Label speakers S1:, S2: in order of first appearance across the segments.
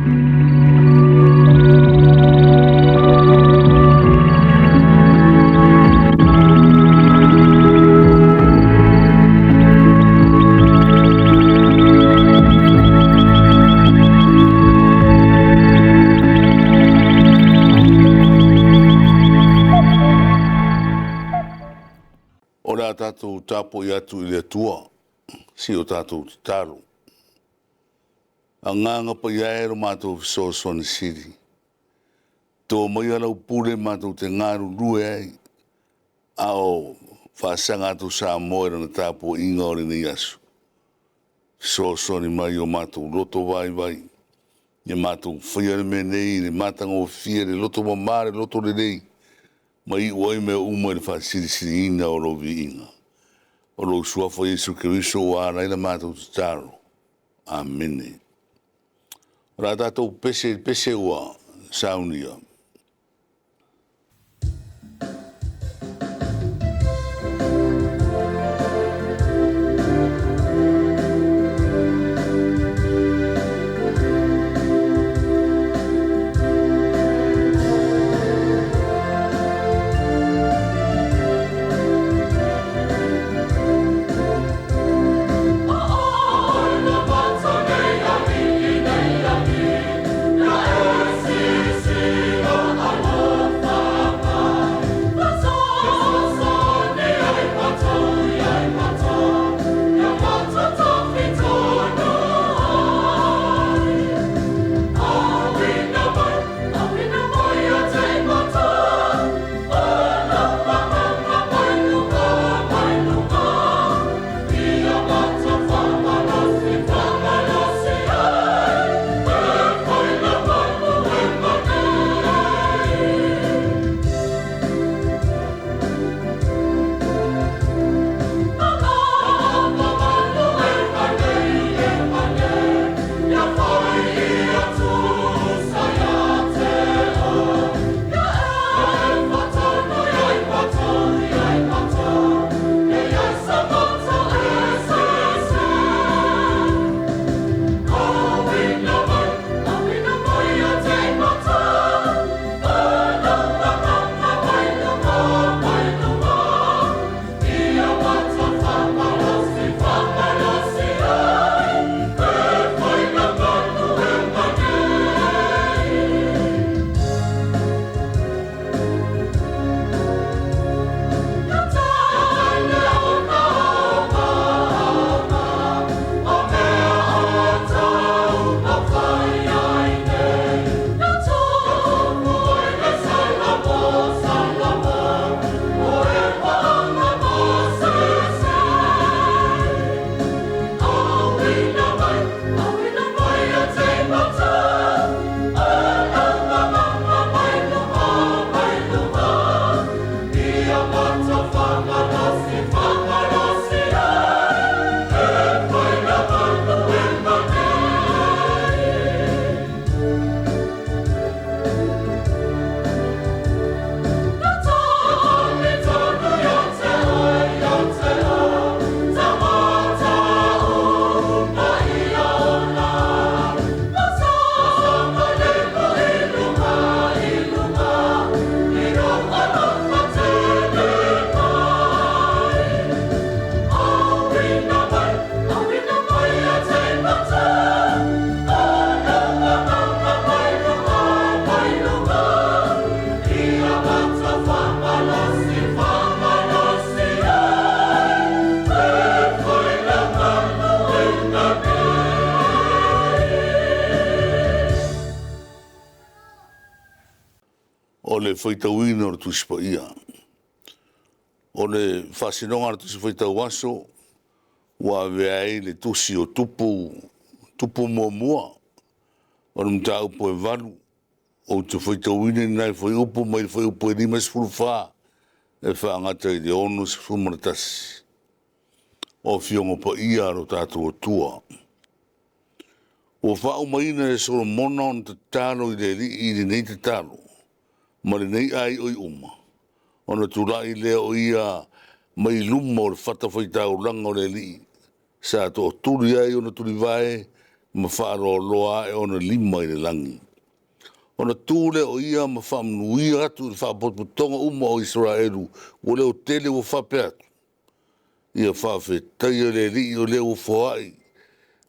S1: Ora tātou tāpo i atu i le tua, si o tātou te taro. A nganga pa i aero mātou fisosoni siri. Tō mai alau pure mātou te ngaru rue ai. Ao whaasanga atu sa moera na tāpo inga ore ni asu. Fisosoni mai o mātou loto vai vai. Ia mātou whaiare me nei, le mātanga o fia, le loto mamare, loto le nei. Mai oi me uma le whaasiri siri ina o rovi inga. O lo suafa Yesu Keriso o ara ina mātou te taro. Amene. Rā tātou pese ua saunia. O le whaitauina o tusi pa ia. O le whasinonga o tusi whaitau aso, wa veai le tusi o tupu mua. O le mta upo e valu, o te whaitauina nai whai upo, mai whai upo e lima sifuru wha, e whaangata i le ono sifuru maratasi. O fiongo pa ia aro tātou o tua. O whao maina e soro mona on te talo i le nei te talo. Ma le nei ai oi uma. Ona turai lea o ia mai luma o le whata whaitau langa o le li. Sa to turi ai ona turi vai, ma whaaroloa e ona lima i le langi. Ona tūle o ia ma whamnuia atu i whapotonga uma o Israelu o leo tele o whape atu. Ia whawhetai le li o leo whaai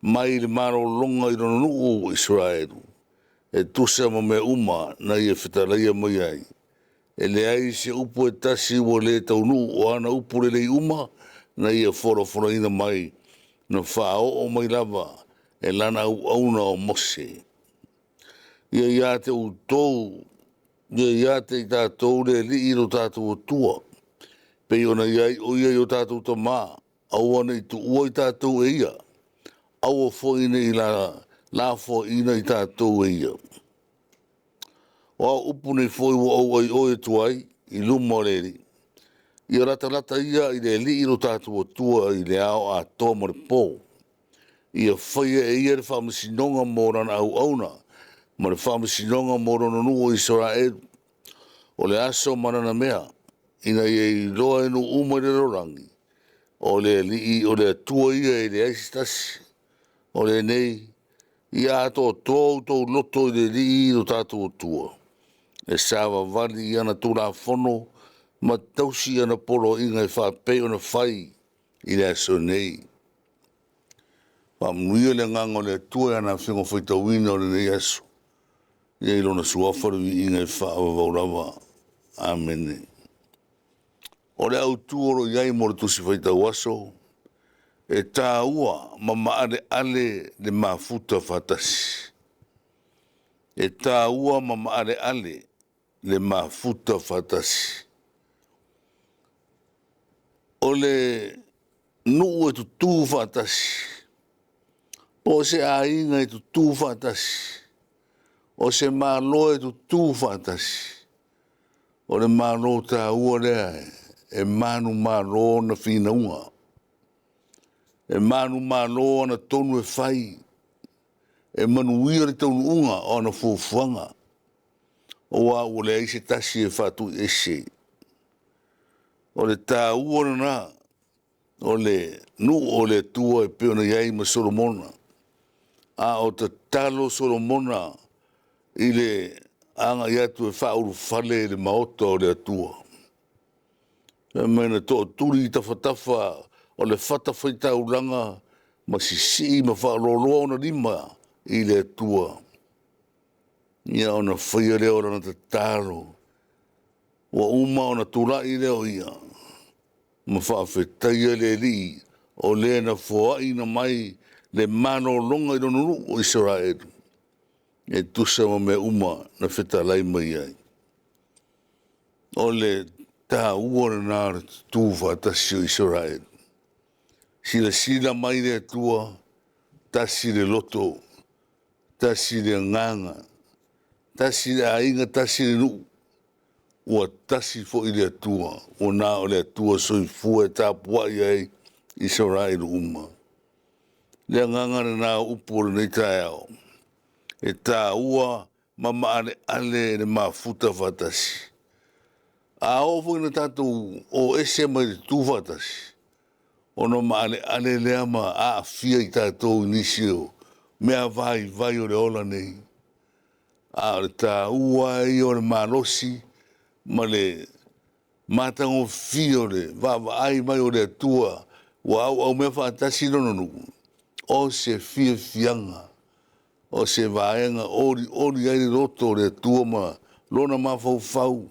S1: mai le maro longa i rono o Israelu. E tusa ma me uma na ia whetalaia mai ai. E le ai se upu e tasi o le taunu o ana upu le uma na ia whora ina mai na whao o mai lava e lana auna o Mose. Ia te utou, ia te i tātou le li i ro tātou o tua. Pei ona iai o ia i o tātou ta mā, au ana i tu ua i tātou e ia. Au o fo ina i la fo ina i tātou e ia. O au upu nei fo i wa au ai o e tuai, i luma o le li. Ia rata ia i le li i ro tātou o tua i le ao a toa mo le pō. Ia whaia e ia le whamasinonga mō rana au auna, ma le whamasinonga mō rana nu o Israel. O le aso marana mea, ina ia i loa enu uma le rorangi. O le li o le atua ia i le aisitasi. O le nei, ia ato tō loto i le li i ro tātou o tua. E sawa vali i ana tūra whono, ma tausi ana polo inga i whapei ona whai i le aso nei. Whamuia le ngango le tua ana whingo whaitawina o le nei aso. Ia i lona suafaru i inga i whaawa vaurawa. Amen. O le au tuoro iai mo le tusi whaitau aso, e tā ua ma maare ale le mafuta whatasi. E tā ua ma maare ale le mafuta whatasi. O le nuu e tu tū whatasi. O se ainga e tu tū whatasi. O se malo e tu tū whatasi. O le malo tā ua lea e manu malo na whina unga. E manu malo na tonu e whai. E manu ia le tonu unga o na fufuanga. O wa o le eise tasi e whatu ese. O le tā ua na o le nu o le tua e peona iai ma Solomona. A o te talo Solomona i le anga iatu e whauru whale le maota o le atua. E mena to turi i tawhatafa o le whatawhaita uranga ma sisi ma whaaroloa ona lima i le atua. Ia ona whaia leo rana te taro. Wa uma ona tura i leo ia. Ma whaafetaia le li o le na fua ina mai le mano longa i rono o Israel. E tusa ma me uma na whetalai mai ai. O le tā ua na tū whatasi o Israel. Sila mai le tua, tasi le loto, tasi le nganga, tasi le ainga, tasi le nuu. Ua tasi fo i le tua, o nā o le tua soi fua e tāpua i ai Israel uma. Le nganga na upo le nei tae au. E tā ua mamaare ale le mafuta whatasi. A ofo ina tātou o ese mai le tū whatasi. Ono maare ale lea ma a fia i tātou inisio. Mea vai o le ola nei. A le tā ua i o le malosi. Ma le matango fio le. Vava ai mai o le atua. Wa au mea whatasi nono nuku. O se fia fianga. O se vaenga ori ai roto le tua ma lona ma fau.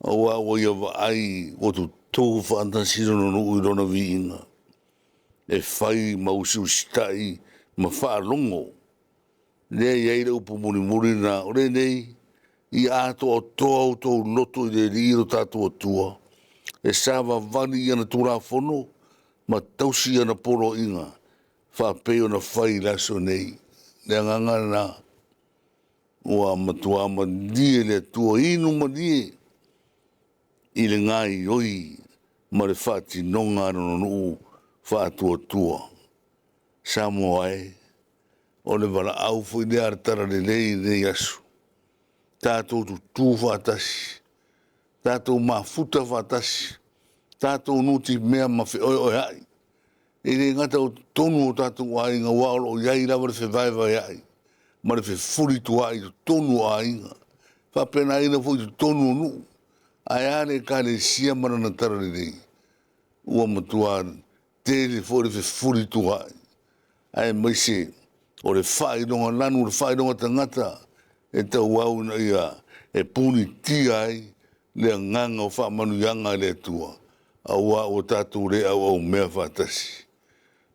S1: O wa ia ai o tu tō whantasiro no nui rona viinga. E whai mausu stai ma whaalongo. Lea iei le upu muri na ore nei i ato o tō tō loto i le riro tātou tua. E sawa vani i ana tūra whono ma tausi ana poro inga. Whapeo na whai laso nei. Lea nganga na ua matua ma die le tua inu ma die. I le ngai oi ma le whati nonga no nuu whātua tua. Samo ai, o le wala au fui le aratara le lei nei asu. Tātou tu tū whātasi, tātou mafuta whātasi, tātou nuti mea ma whi oi hai. E le ngata o tonu o tātou a inga wā o iai lawa le whewaiwa iai. Ma le whewhuri tua i tonu a inga. Whapena ina fo i tonu nu. Ai ane ka le sia marana tara le rei. Ua matua tele fo le whewhuri tua. Ai maise o le whaidonga lanu, le whaidonga tangata. E tau au na ia e puni tia ai le nganga o whamanu yanga le tua. Aua o tātou re au mea whatasi.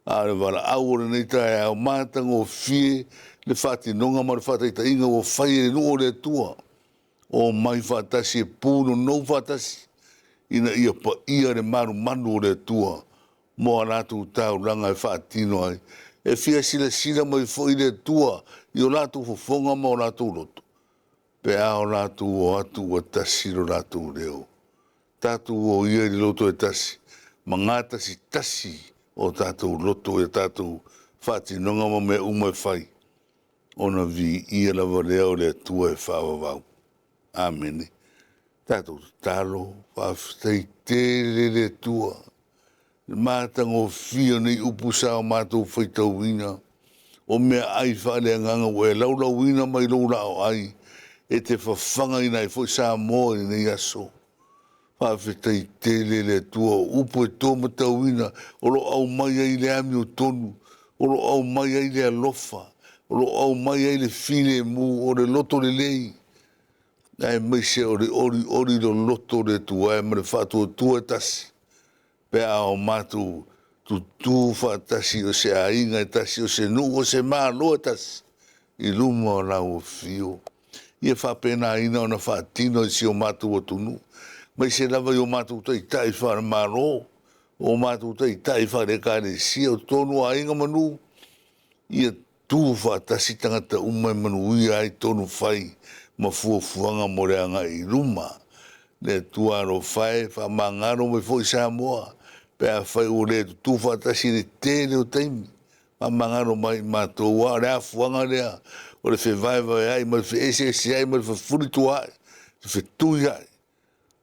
S1: Ale wala au o nei tae au mātanga o fie le whati nonga ma le whatai ta inga o whaie no o le tua. O mai whatasi e pūno no whatasi. Ina ia pa ia le maru manu o le tua. Moa lātou tau langa e whatino ai. E fia sila mai fo i le tua. I o lātou fofonga ma o lātou loto. Pe ao lātou o atu o tasi lo lātou leo. Tātou o ia li loto e tasi. Ma ngāta si tasi o tātou loto e tātou whati nonga ma me umai whai. Ona vi ia lava leo le tua e whawawau. Amene. Tātou talo, whawhtei tere le tua. Mātanga o fia nei upusa o mātou whaitau wina. O mea ai whale nganga o e laulau wina mai laura o ai. E te whawhanga ina i fwoi sa moa i nei aso. Whawhetei tele le tua upo e tōma tauina. O lo au mai ai le ami o tonu. O lo au mai ai le alofa. O lo au mai ai le fine mu o le loto le lei. Ai mai se o le ori lo loto le tua e mare whatu o tua tasi. Pe ao mātu tu whatasi o se ainga e tasi o se nu o se maa loa tasi. I luma o lau o fio. Ia whapena ina o na whatino i si o mātu o tunu. Mai se lava i o mātu tai whare maro. O mātu tai whare kāre si o tonu a inga manu. Ia tu whatasi tangata umai manu ia ai tonu whai. Ma fuanga mo reanga i luma. Le tuaro whai, whamangaro me fo i Samoa. Pea whai o le tu whatasi le tele o taimi. Whamangaro mai mātou wa rea fuanga rea. O le whewaiwa ai, ma le wheese ai, ma le whewhuritu ai. Le whetui ai.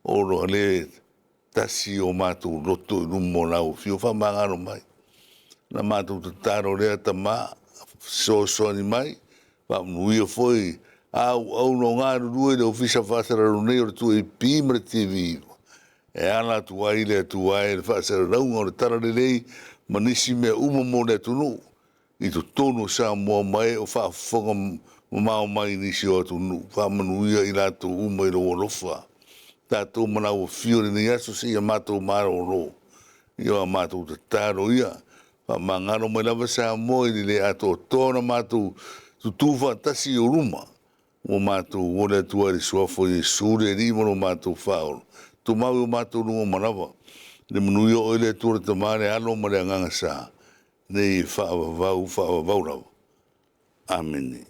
S1: O lo le tasi o mātou roto i lumo lau fio whamangaro mai. Na mātou te taro rea ta mā, so ni mai. Whamnui o foi. Au no ngāru rue le ofisa whasara runei o le tu e pīmare TV. E ala tu ai le tu ai le whasara raunga o le tara le rei manisi mea mo le tunu. I tu tono sa mua mai o whaafonga mamao mai nisi o tunu. Whamanuia i lato umai lo o lofa. Tātou mana o fio le nei aso se ia mātou maro o ro. Ia mātou te taro ia. Whamangaro mai lava sa mua i le ato tōna mātou tutuwa tasi o ruma. O mātou o le tua le suafo i sure rima no mātou whaoro. Tu mau o mātou rungo manawa. Le manuia o le tua le tamare alo ma le anganga sa. Nei whaavavau rau. Amene.